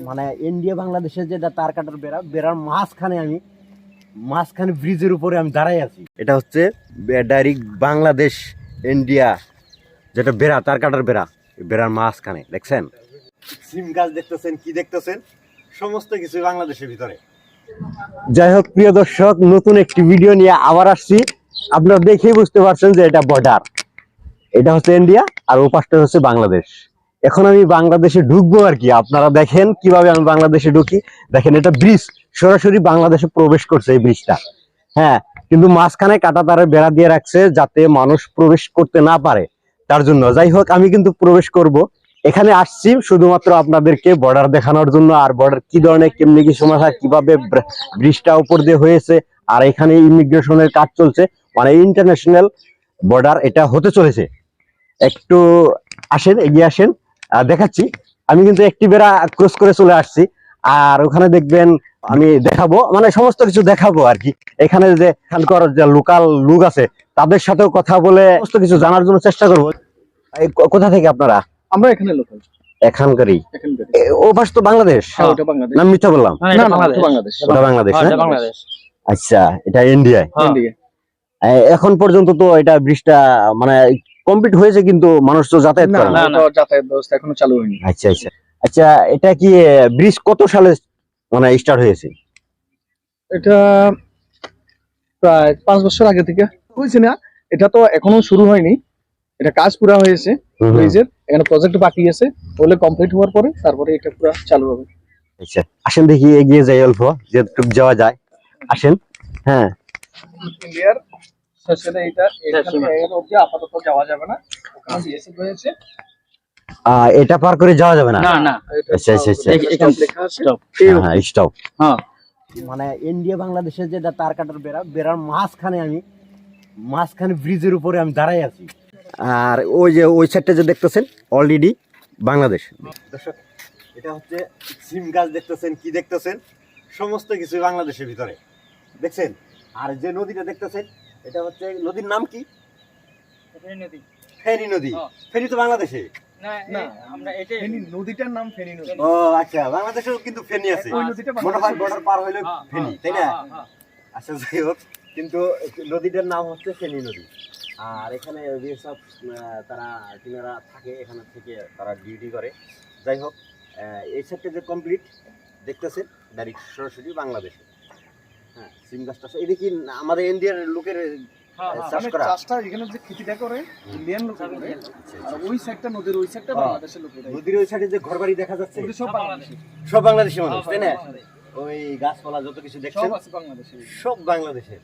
মানে ইন্ডিয়া বাংলাদেশের যেটা তার কাটার বেড়া, বেড়ার মাঝখানে ব্রিজের উপরে আমি দাঁড়াই আছি। এটা হচ্ছে ডাইরেক্ট বাংলাদেশ ইন্ডিয়া যেটা বেড়া, তার কাটার বেড়া, বেড়ার মাঝখানে দেখছেন সিম গাছ দেখতেছেন, কি দেখতেছেন, সমস্ত কিছু বাংলাদেশের ভিতরে। যাই হোক প্রিয় দর্শক, নতুন একটি ভিডিও নিয়ে আবার আসছি। আপনারা দেখেই বুঝতে পারছেন যে এটা বর্ডার, এটা হচ্ছে ইন্ডিয়া আর ও পাশটা হচ্ছে বাংলাদেশ। এখন আমি বাংলাদেশে ঢুকবো আর কি, আপনারা দেখেন কিভাবে আমি বাংলাদেশে ঢুকি। দেখেন এটা ব্রিজ, সরাসরি বাংলাদেশে প্রবেশ করছে এই ব্রিজটা। হ্যাঁ, কিন্তু মাঝখানে কাঁটা তারে বেড়া দিয়ে রাখছে যাতে মানুষ প্রবেশ করতে না পারে, তার জন্য। যাই হোক, আমি কিন্তু প্রবেশ করব। এখানে আসছি শুধুমাত্র আপনাদেরকে বর্ডার দেখানোর জন্য, আর বর্ডার কি ধরনের কেমনি কি সমস্যা, কিভাবে ব্রিজটা উপর দিয়ে হয়েছে, আর এখানে ইমিগ্রেশনের কাজ চলছে, মানে ইন্টারন্যাশনাল বর্ডার এটা হতে চলেছে। একটু আসেন, এগিয়ে আসেন, দেখাচ্ছি। আমি কিন্তু একটি বেড়া ক্রস করে চলে আসছি, আর ওখানে দেখবেন আমি দেখাবো, মানে সমস্ত কিছু দেখাবো আর কি। এখানে যে এখানকার যে লোকাল লোক আছে তাদের সাথেও কথা বলে সমস্ত কিছু জানার জন্য চেষ্টা করবো। কোথা থেকে আপনারা? আমরা এখানে লোকাল, এখানকারই। ও পাশ তো বাংলাদেশ না? মিথ্যা বললাম? ওটা বাংলাদেশ। আচ্ছা, এটা ইন্ডিয়ায়। এখন পর্যন্ত তো এটা ব্রিজটা মানে কমপ্লিট হয়েছে, কিন্তু মানুষ তো যাতায়াত করে না। যাতায়াত ব্যবস্থা এখনো চালু হয়নি। আচ্ছা আচ্ছা আচ্ছা, এটা কি ব্রিজ কত সালে মানে স্টার্ট হয়েছে? এটা প্রায় 5 বছর আগে থেকে হয়েছে না, এটা তো এখনো শুরু হয়নি। এটা কাজ পুরা হয়েছে ব্রিজের, এখানে প্রজেক্ট বাকি আছে, বলে কমপ্লিট হওয়ার পরে তারপরে এটা পুরো চালু হবে। আচ্ছা, আসেন দেখি, এগিয়ে যাই অল্প, যেটুকু যাওয়া যায়। আসেন। হ্যাঁ, ইন্ডিয়ার শেষে এটা এখানে এর অবধি আপাতত যাওয়া যাবে না, ওখানে বিএসএফ রয়েছে। এটা পার করে যাওয়া যাবে না? না, আচ্ছা আচ্ছা আচ্ছা, এখানে লেখা আছে স্টপ। হ্যাঁ স্টপ। হ্যাঁ, মানে ইন্ডিয়া বাংলাদেশের যেটা তার কাটার বেড়া, বেড়ার মাঝখানে ব্রিজের উপরে আমি দাঁড়াই আছি। আর ওই যে ওই সাইডটা যে দেখতেছেন অলরেডি বাংলাদেশ। দর্শক, এটা হচ্ছে সিম গাছ দেখতেছেন, কি দেখতেছেন, সমস্ত কিছু বাংলাদেশের ভিতরে দেখছেন। আর যে নদীটা দেখতেছেন, এটা হচ্ছে নদীর নাম কি? ফেনী নদী। ফেনী তো বাংলাদেশে না, আমরা এটা নদীটার নাম ফেনী নদী। ও আচ্ছা, বাংলাদেশেও কিন্তু ফেনী আছে, মনে হয় বর্ডার পার হইলে ফেনী, তাই না? আচ্ছা, যাই হোক, কিন্তু নদীটার নাম হচ্ছে ফেনী নদী। আর এখানে যেসব তিনারা থাকে, এখানে থেকে তারা ডিউটি করে। যাই হোক, এই সাইডটা যে কমপ্লিট দেখতেছেন, ডাইরেক্ট সরাসরি বাংলাদেশে। হ্যাঁ, সিম গাছটা এটা কি আমাদের ইন্ডিয়ার লোকের চাষ করা? চাষটা এখানে যে খেতিটা করে ইন্ডিয়ান লোক করে, আর ওই সাইডটা নদীর ওই সাইডটা বাংলাদেশের লোক করে। নদীর ওই সাইডে যে ঘরবাড়ি দেখা যাচ্ছে সব বাংলাদেশি মানুষ, তাই না? ওই গাছপালা যত কিছু দেখছেন সব আছে বাংলাদেশে, সব বাংলাদেশের।